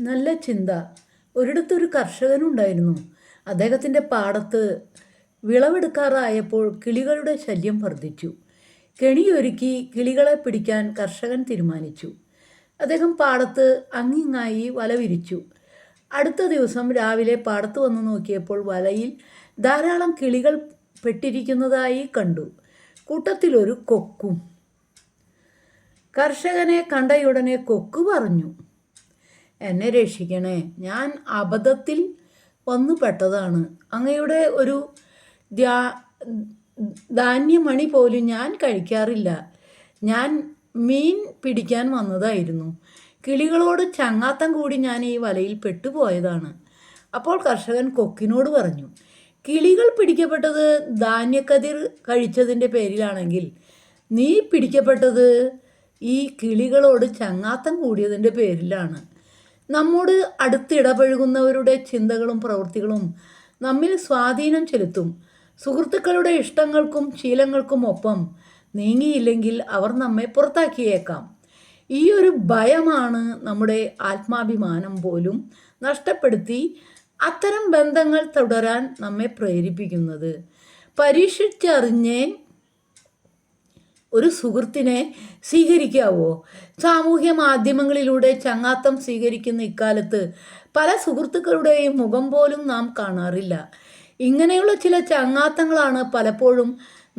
നല്ല ചിന്ത. ഒരിടത്തൊരു കർഷകനുണ്ടായിരുന്നു. അദ്ദേഹത്തിൻ്റെ പാടത്ത് വിളവെടുക്കാറായപ്പോൾ കിളികളുടെ ശല്യം വർദ്ധിച്ചു. കെണിയൊരുക്കി കിളികളെ പിടിക്കാൻ കർഷകൻ തീരുമാനിച്ചു. അദ്ദേഹം പാടത്ത് അങ്ങിങ്ങായി വല വിരിച്ചു. അടുത്ത ദിവസം രാവിലെ പാടത്ത് വന്നു നോക്കിയപ്പോൾ വലയിൽ ധാരാളം കിളികൾ പെട്ടിരിക്കുന്നതായി കണ്ടു. കൂട്ടത്തിലൊരു കൊക്കും. കർഷകനെ കണ്ടയുടനെ കൊക്ക് പറഞ്ഞു, എന്നെ രക്ഷിക്കണേ, ഞാൻ അബദ്ധത്തിൽ വന്നു പെട്ടതാണ്. അങ്ങയുടെ ഒരു ധാന്യമണി പോലും ഞാൻ കഴിക്കാറില്ല. ഞാൻ മീൻ പിടിക്കാൻ വന്നതായിരുന്നു. കിളികളോട് ചങ്ങാത്തം കൂടി ഞാൻ ഈ വലയിൽ പെട്ടുപോയതാണ്. അപ്പോൾ കർഷകൻ കൊക്കിനോട് പറഞ്ഞു, കിളികൾ പിടിക്കപ്പെട്ടത് ധാന്യക്കതിർ കഴിച്ചതിൻ്റെ പേരിലാണെങ്കിൽ നീ പിടിക്കപ്പെട്ടത് ഈ കിളികളോട് ചങ്ങാത്തം കൂടിയതിൻ്റെ പേരിലാണ്. നമ്മോട് അടുത്തിടപഴകുന്നവരുടെ ചിന്തകളും പ്രവൃത്തികളും നമ്മിൽ സ്വാധീനം ചെലുത്തും. സുഹൃത്തുക്കളുടെ ഇഷ്ടങ്ങൾക്കും ശീലങ്ങൾക്കും ഒപ്പം നീങ്ങിയില്ലെങ്കിൽ അവർ നമ്മെ പുറത്താക്കിയേക്കാം. ഈ ഒരു ഭയമാണ് നമ്മുടെ ആത്മാഭിമാനം പോലും നഷ്ടപ്പെടുത്തി അത്തരം ബന്ധങ്ങൾ തുടരാൻ നമ്മെ പ്രേരിപ്പിക്കുന്നത്. പരീക്ഷിച്ചറിഞ്ഞേ ഒരു സുഹൃത്തിനെ സ്വീകരിക്കാവോ? സാമൂഹ്യ മാധ്യമങ്ങളിലൂടെ ചങ്ങാത്തം സ്വീകരിക്കുന്ന ഇക്കാലത്ത് പല സുഹൃത്തുക്കളുടെയും മുഖം പോലും നാം കാണാറില്ല. ഇങ്ങനെയുള്ള ചില ചങ്ങാത്തങ്ങളാണ് പലപ്പോഴും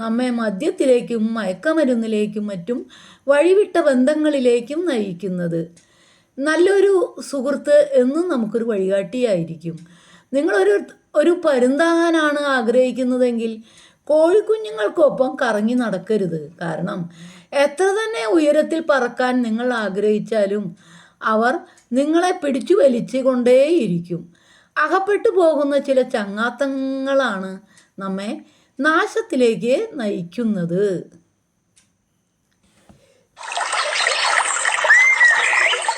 നമ്മെ മദ്യത്തിലേക്കും മയക്കമരുന്നിലേക്കും മറ്റും വഴിവിട്ട ബന്ധങ്ങളിലേക്കും നയിക്കുന്നത്. നല്ലൊരു സുഹൃത്ത് എന്നും നമുക്കൊരു വഴികാട്ടിയായിരിക്കും. നിങ്ങളൊരു പരുന്താകാനാണ് ആഗ്രഹിക്കുന്നതെങ്കിൽ കോഴിക്കുഞ്ഞുങ്ങൾക്കൊപ്പം കറങ്ങി നടക്കരുത്. കാരണം എത്ര തന്നെ ഉയരത്തിൽ പറക്കാൻ നിങ്ങൾ ആഗ്രഹിച്ചാലും അവർ നിങ്ങളെ പിടിച്ചു വലിച്ചു കൊണ്ടേയിരിക്കും. അകപ്പെട്ടു പോകുന്ന ചില ചങ്ങാത്തങ്ങളാണ് നമ്മെ നാശത്തിലേക്ക് നയിക്കുന്നത്.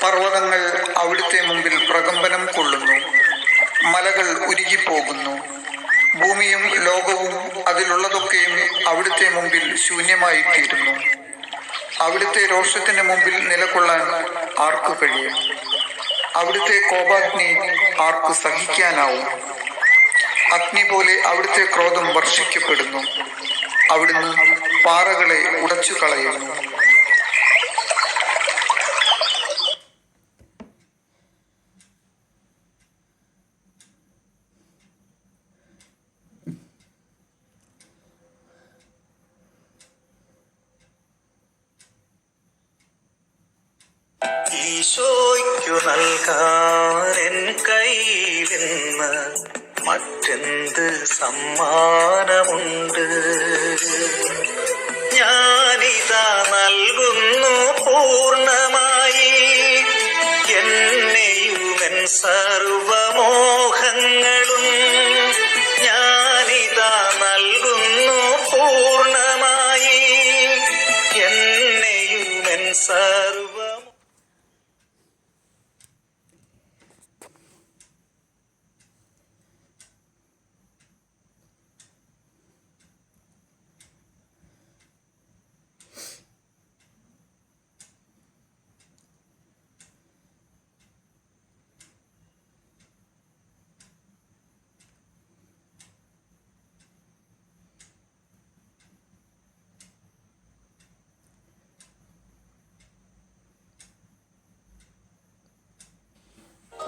പർവ്വതങ്ങൾ അവിടുത്തെ മുമ്പിൽ പ്രകമ്പനം കൊള്ളുന്നു, മലകൾ ഉരുകിപ്പോകുന്നു, ഭൂമിയും ലോകവും അതിലുള്ളതൊക്കെയും അവിടുത്തെ മുമ്പിൽ ശൂന്യമായി തീരുന്നു. അവിടുത്തെ രോഷത്തിന് മുമ്പിൽ നിലകൊള്ളാൻ ആർക്കു കഴിയും? അവിടുത്തെ കോപാഗ്നി ആർക്കു സഹിക്കാനാവും? അഗ്നി പോലെ അവിടുത്തെ ക്രോധം വർഷിക്കപ്പെടുന്നു. അവിടുന്ന് പാറകളെ ഉടച്ചു കളയുന്നു. ഈശോയ്ക്കു നൽകാൻ എൻ കയ്യിലിന്ന് മറ്റെന്ത് സമ്മാനമുണ്ട്? ഞാനിതാ നൽകുന്നു പൂർണ്ണമായി എന്നെയുമെൻ സർവമോഹങ്ങളും. ഞാനിതാ നൽകുന്നു പൂർണ്ണമായി എന്നെയുമെൻ സർവ.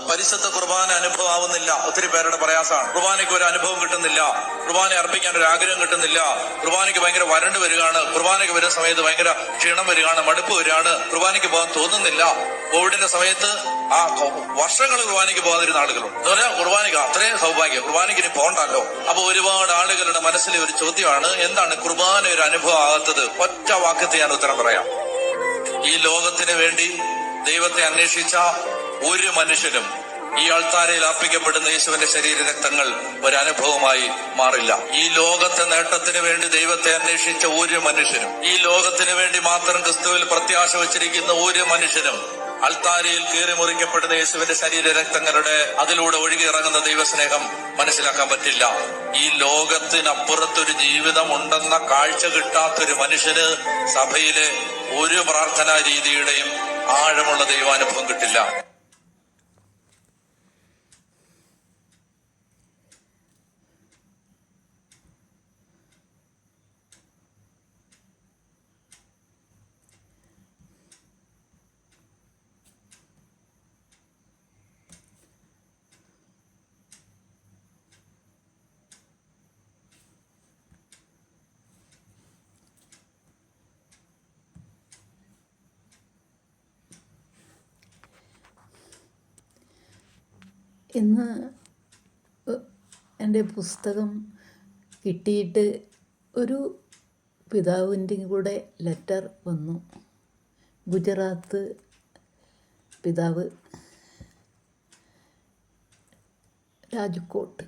പരിശുദ്ധ കുർബാന അനുഭവമാവുന്നില്ല. ഒത്തിരി പേരുടെ പ്രയാസമാണ്. കുർബാനയ്ക്ക് ഒരു അനുഭവം കിട്ടുന്നില്ല, കുർബാന അർപ്പിക്കാൻ ഒരു ആഗ്രഹം കിട്ടുന്നില്ല, കുർബാനയ്ക്ക് ഭയങ്കര വരണ്ട് വരികയാണ്, കുർബാനയ്ക്ക് വരുന്ന സമയത്ത് ഭയങ്കര ക്ഷീണം വരികയാണ്, മടുപ്പ് വരികയാണ്, കുർബാനയ്ക്ക് പോകാൻ തോന്നുന്നില്ല. കോവിഡിന്റെ സമയത്ത് ആ വർഷങ്ങൾ കുർബാനയ്ക്ക് പോകാതിരുന്ന ആളുകളുണ്ട്. എന്ന് പറഞ്ഞാൽ കുർബാനയ്ക്ക് അത്രയും സൗഭാഗ്യം, കുർബാനയ്ക്ക് ഇനി പോകണ്ടല്ലോ. അപ്പൊ ഒരുപാട് ആളുകളുടെ മനസ്സിലെ ഒരു ചോദ്യമാണ്, എന്താണ് കുർബാന ഒരു അനുഭവം ആകാത്തത്? ഒറ്റ വാക്യത്തെ ഞാൻ ഉത്തരം പറയാം. ഈ ലോകത്തിന് വേണ്ടി ദൈവത്തെ അന്വേഷിച്ച ഒരു മനുഷ്യനും ഈ അൾത്താരയിൽ അർപ്പിക്കപ്പെടുന്ന യേശുവിന്റെ ശരീര രക്തങ്ങൾ ഒരനുഭവമായി മാറില്ല. ഈ ലോകത്തെ നേട്ടത്തിന് വേണ്ടി ദൈവത്തെ അന്വേഷിച്ച ഒരു മനുഷ്യനും, ഈ ലോകത്തിന് വേണ്ടി മാത്രം ക്രിസ്തുവിൽ പ്രത്യാശ വച്ചിരിക്കുന്ന ഒരു മനുഷ്യനും അൾത്താരയിൽ കീറി മുറിക്കപ്പെടുന്ന യേശുവിന്റെ ശരീര രക്തങ്ങളുടെ അതിലൂടെ ഒഴുകിയിറങ്ങുന്ന ദൈവസ്നേഹം മനസ്സിലാക്കാൻ പറ്റില്ല. ഈ ലോകത്തിനപ്പുറത്തൊരു ജീവിതം ഉണ്ടെന്ന കാഴ്ച കിട്ടാത്തൊരു മനുഷ്യന് സഭയിലെ ഒരു പ്രാർത്ഥനാ രീതിയുടെയും ആഴമുള്ള ദൈവാനുഭവം കിട്ടില്ല. ഇന്ന് എൻ്റെ പുസ്തകം കിട്ടിയിട്ട് ഒരു പിതാവിൻ്റെ കൂടെ ലെറ്റർ വന്നു. ഗുജറാത്ത് പിതാവ്, രാജ്കോട്ട്.